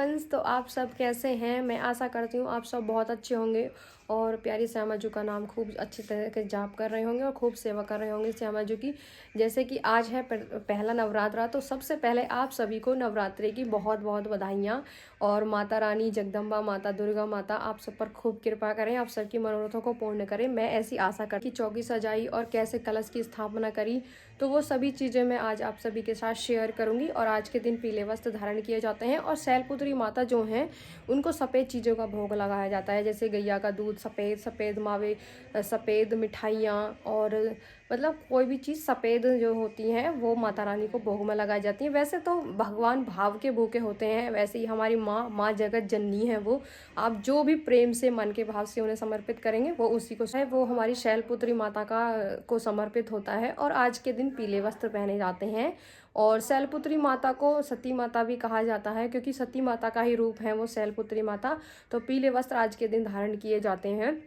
Friends, तो आप सब कैसे हैं। मैं आशा करती हूँ आप सब बहुत अच्छे होंगे और प्यारी श्यामा जी का नाम खूब अच्छी तरह के जाप कर रहे होंगे और खूब सेवा कर रहे होंगे श्यामा जी की। जैसे कि आज है पहला नवरात्रा, तो सबसे पहले आप सभी को नवरात्रि की बहुत बहुत बधाइयाँ। और माता रानी जगदम्बा माता दुर्गा माता आप सब पर खूब कृपा करें, आप सबकी मनोरथों को पूर्ण करें। मैं ऐसी आशा करती कि चौकी सजाई और कैसे कलश की स्थापना करी, तो वो सभी चीज़ें मैं आज आप सभी के साथ शेयर करूंगी। और आज के दिन पीले वस्त्र धारण किए जाते हैं और शैलपुत्री माता जो हैं उनको सफ़ेद चीज़ों का भोग लगाया जाता है, जैसे गैया का दूध, सफ़ेद सफ़ेद मावे, सफ़ेद मिठाइयाँ और मतलब कोई भी चीज़ सफ़ेद जो होती हैं वो माता रानी को भोग में लगाई जाती है। वैसे तो भगवान भाव के भूखे होते हैं, वैसे ही हमारी माँ जगत जननी है। वो आप जो भी प्रेम से मन के भाव से उन्हें समर्पित करेंगे वो उसी को है, वो हमारी शैलपुत्री माता का को समर्पित होता है। और आज के दिन पीले वस्त्र पहने जाते हैं और शैलपुत्री माता को सती माता भी कहा जाता है, क्योंकि सती माता का ही रूप है वो शैलपुत्री माता। तो पीले वस्त्र आज के दिन धारण किए जाते हैं।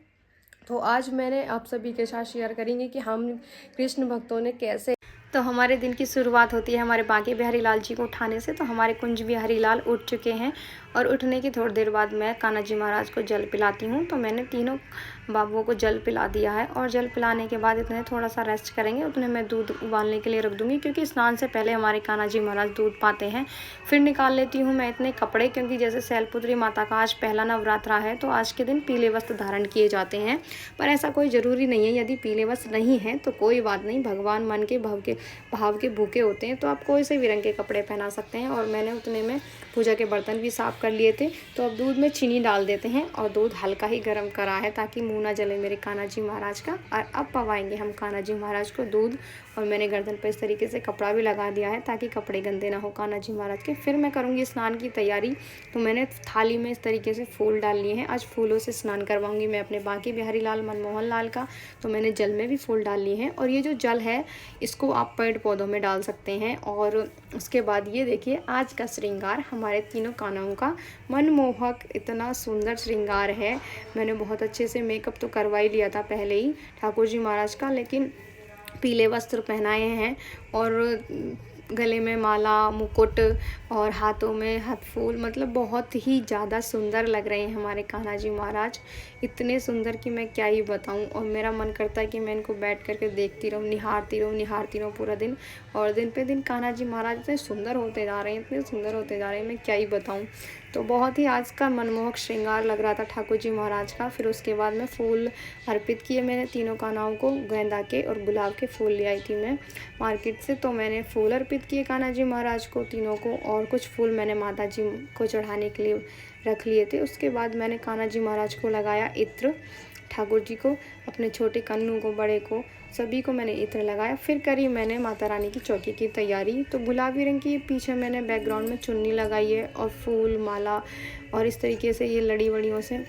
तो आज मैंने आप सभी के साथ शेयर करेंगे कि हम कृष्ण भक्तों ने कैसे। तो हमारे दिन की शुरुआत होती है हमारे बांके बिहारी लाल जी को उठाने से। तो हमारे कुंज बिहारी लाल उठ चुके हैं और उठने की थोड़ी देर बाद मैं कान्हा जी महाराज को जल पिलाती हूँ। तो मैंने तीनों बाबुओं को जल पिला दिया है और जल पिलाने के बाद इतने थोड़ा सा रेस्ट करेंगे, उतने मैं दूध उबालने के लिए रख दूँगी, क्योंकि स्नान से पहले हमारे कान्हा जी महाराज दूध पाते हैं। फिर निकाल लेती हूँ मैं इतने कपड़े, क्योंकि जैसे शैलपुत्री माता का आज पहला नवरात्रा है तो आज के दिन पीले वस्त्र धारण किए जाते हैं। पर ऐसा कोई ज़रूरी नहीं है, यदि पीले वस्त्र नहीं है तो कोई बात नहीं, भगवान मन के भाव के भूखे होते हैं तो आप कोई से भी रंग के कपड़े पहना सकते हैं। और मैंने उतने में पूजा के बर्तन भी साफ़ कर लिए थे। तो अब दूध में चीनी डाल देते हैं और दूध हल्का ही गर्म करा है ताकि मुँह ना जले मेरे कान्हा जी महाराज का। और अब पवाएंगे हम कान्हा जी महाराज को दूध। और मैंने गर्दन पर इस तरीके से कपड़ा भी लगा दिया है ताकि कपड़े गंदे ना हो कान्हा जी महाराज के। फिर मैं करूँगी स्नान की तैयारी। तो मैंने थाली में इस तरीके से फूल डाल लिए हैं, आज फूलों से स्नान करवाऊँगी मैं अपने बांके बिहारी लाल मनमोहन लाल का। तो मैंने जल में भी फूल डाल लिए हैं और ये जो जल है इसको आप पेड़ पौधों में डाल सकते हैं। और उसके बाद ये देखिए आज का श्रृंगार हमारे तीनों कान्हाओं का मनमोहक इतना सुंदर श्रृंगार है। मैंने बहुत अच्छे से मेकअप तो करवा ही लिया था पहले ही ठाकुर जी महाराज का, लेकिन पीले वस्त्र पहनाए हैं और गले में माला, मुकुट और हाथों में हाथफूल, मतलब बहुत ही ज़्यादा सुंदर लग रहे हैं हमारे कान्हा जी महाराज। इतने सुंदर कि मैं क्या ही बताऊं। और मेरा मन करता है कि मैं इनको बैठ करके देखती रहूं, निहारती रहूं पूरा दिन। और दिन पे दिन कान्हा जी महाराज इतने सुंदर होते जा रहे हैं, इतने सुंदर होते जा रहे हैं, मैं क्या ही बताऊँ। तो बहुत ही आज का मनमोहक श्रृंगार लग रहा था ठाकुर जी महाराज का। फिर उसके बाद मैं फूल अर्पित किए मैंने तीनों कान्हाओं को। गेंदा के और गुलाब के फूल ले आई थी मैं मार्केट से, तो मैंने फूल अर्पित किए कान्हा जी महाराज को तीनों को। और कुछ फूल मैंने माता जी को चढ़ाने के लिए रख लिए थे। उसके बाद मैंने कान्हा जी महाराज को लगाया इत्र, ठाकुर जी को, अपने छोटे कन्नू को, बड़े को, सभी को मैंने इत्र लगाया। फिर करी मैंने माता रानी की चौकी की तैयारी। तो गुलाबी रंग की पीछे मैंने बैकग्राउंड में चुन्नी लगाई है और फूल माला और इस तरीके से ये लड़ी वड़ियों से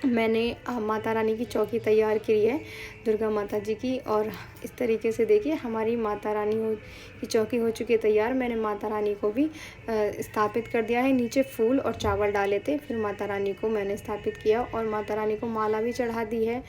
मैंने माता रानी की चौकी तैयार की है दुर्गा माता जी की। और इस तरीके से देखिए हमारी माता रानी की चौकी हो चुकी है तैयार। मैंने माता रानी को भी स्थापित कर दिया है, नीचे फूल और चावल डाले थे, फिर माता रानी को मैंने स्थापित किया और माता रानी को माला भी चढ़ा दी है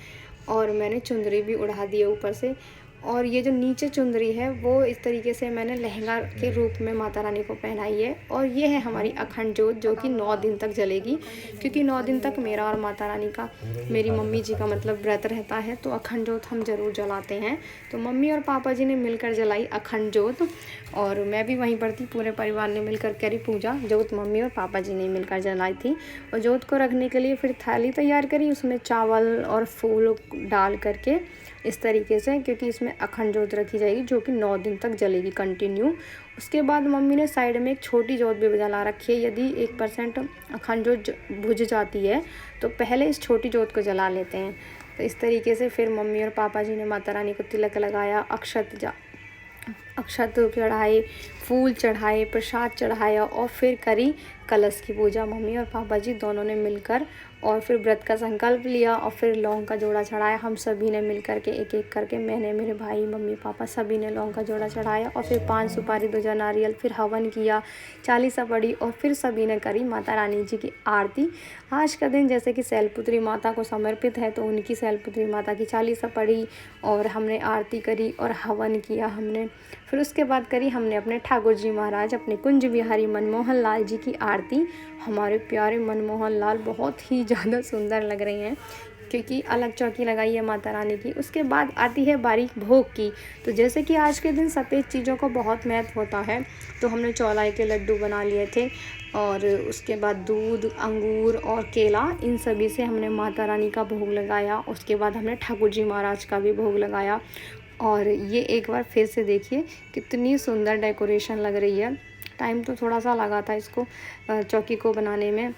और मैंने चुंदरी भी उड़ा दी है ऊपर से। और ये जो नीचे चुंदरी है वो इस तरीके से मैंने लहंगा के रूप में माता रानी को पहनाई है। और ये है हमारी अखंड जोत जो कि 9 दिन तक जलेगी, क्योंकि 9 दिन तक मेरा और माता रानी का, मेरी मम्मी जी का मतलब व्रत रहता है, तो अखंड जोत हम ज़रूर जलाते हैं। तो मम्मी और पापा जी ने मिलकर जलाई अखंड जोत और मैं भी वहीं पर थी, पूरे परिवार ने मिलकर करी पूजा। जोत मम्मी और पापा जी ने मिलकर जलाई थी। और जोत को रखने के लिए फिर थाली तैयार करी, उसमें चावल और फूल डाल करके इस तरीके से, क्योंकि इसमें अखंड जोत रखी जाएगी जो कि 9 दिन तक जलेगी कंटिन्यू। उसके बाद मम्मी ने साइड में एक छोटी जोत भी जला रखी है, यदि 1% अखंड जोत बुझ जाती है तो पहले इस छोटी जोत को जला लेते हैं। तो इस तरीके से फिर मम्मी और पापा जी ने माता रानी को तिलक लगाया, अक्षत चढ़ाए, फूल चढ़ाए, प्रसाद चढ़ाया और फिर करी कलश की पूजा मम्मी और पापा जी दोनों ने मिलकर। और फिर व्रत का संकल्प लिया और फिर लौंग का जोड़ा चढ़ाया हम सभी ने मिलकर के, एक एक करके, मैंने, मेरे भाई, मम्मी, पापा सभी ने लौंग का जोड़ा चढ़ाया। और फिर 5 सुपारी 2 नारियल, फिर हवन किया, चालीसा पढ़ी और फिर सभी ने करी माता रानी जी की आरती। आज का दिन जैसे कि शैलपुत्री माता को समर्पित है तो उनकी शैलपुत्री माता की चालीसा पढ़ी और हमने आरती करी और हवन किया हमने। फिर उसके बाद करी हमने अपने ठाकुर जी महाराज, अपने कुंज बिहारी मनमोहन लाल जी की आरती। आरती हमारे प्यारे मनमोहन लाल बहुत ही ज़्यादा सुंदर लग रही हैं, क्योंकि अलग चौकी लगाई है माता रानी की। उसके बाद आती है बारी भोग की। तो जैसे कि आज के दिन सफ़ेद चीज़ों का बहुत महत्व होता है, तो हमने चौलाई के लड्डू बना लिए थे और उसके बाद दूध, अंगूर और केला, इन सभी से हमने माता रानी का भोग लगाया। उसके बाद हमने ठाकुर जी महाराज का भी भोग लगाया। और ये एक बार फिर से देखिए कितनी सुंदर डेकोरेशन लग रही है। टाइम तो थोड़ा सा लगा था इसको चौकी को बनाने में,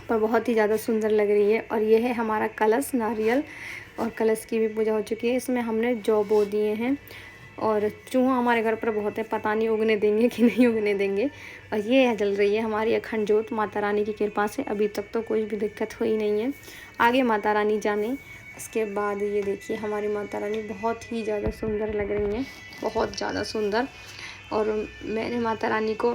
पर बहुत ही ज़्यादा सुंदर लग रही है। और ये है हमारा कलश, नारियल, और कलश की भी पूजा हो चुकी है। इसमें हमने जौ बो दिए हैं और चूहा हमारे घर पर बहुत है, पता नहीं उगने देंगे कि नहीं उगने देंगे। और ये जल रही है हमारी अखंड जोत माता रानी की कृपा से। अभी तक तो कोई भी दिक्कत हुई नहीं है, आगे माता रानी जाने। इसके बाद ये देखिए हमारी माता रानी बहुत ही ज़्यादा सुंदर लग रही हैं, बहुत ज़्यादा सुंदर। और मैंने माता रानी को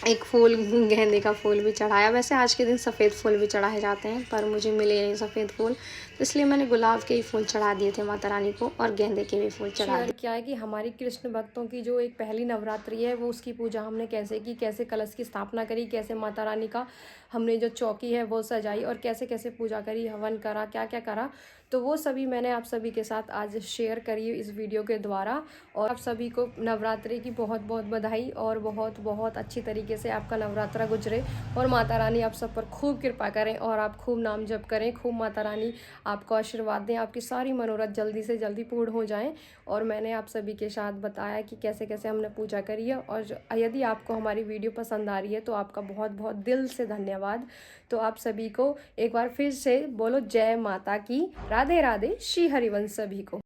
एक फूल, गेंदे का फूल भी चढ़ाया। वैसे आज के दिन सफ़ेद फूल भी चढ़ाए जाते हैं, पर मुझे मिले नहीं सफ़ेद फूल, तो इसलिए मैंने गुलाब के ही फूल चढ़ा दिए थे माता रानी को और गेंदे के भी फूल चढ़ा दिए। क्या है कि हमारी कृष्ण भक्तों की जो एक पहली नवरात्रि है, वो उसकी पूजा हमने कैसे की, कैसे कलश की स्थापना करी, कैसे माता रानी का हमने जो चौकी है वो सजाई और कैसे कैसे पूजा करी, हवन करा, क्या क्या करा, तो वो सभी मैंने आप सभी के साथ आज शेयर करी इस वीडियो के द्वारा। और आप सभी को नवरात्रि की बहुत बहुत बधाई और बहुत बहुत अच्छी तरीके से आपका नवरात्रा गुजरे और माता रानी आप सब पर खूब कृपा करें और आप खूब नाम जप करें, खूब माता रानी आपको आशीर्वाद दें, आपकी सारी मनोरथ जल्दी से जल्दी पूर्ण हो जाएं। और मैंने आप सभी के साथ बताया कि कैसे कैसे हमने पूजा करी है। और यदि आपको हमारी वीडियो पसंद आ रही है तो आपका बहुत बहुत दिल से धन्यवाद। तो आप सभी को एक बार फिर से बोलो जय माता की, राधे राधे, श्री हरिवंश सभी को।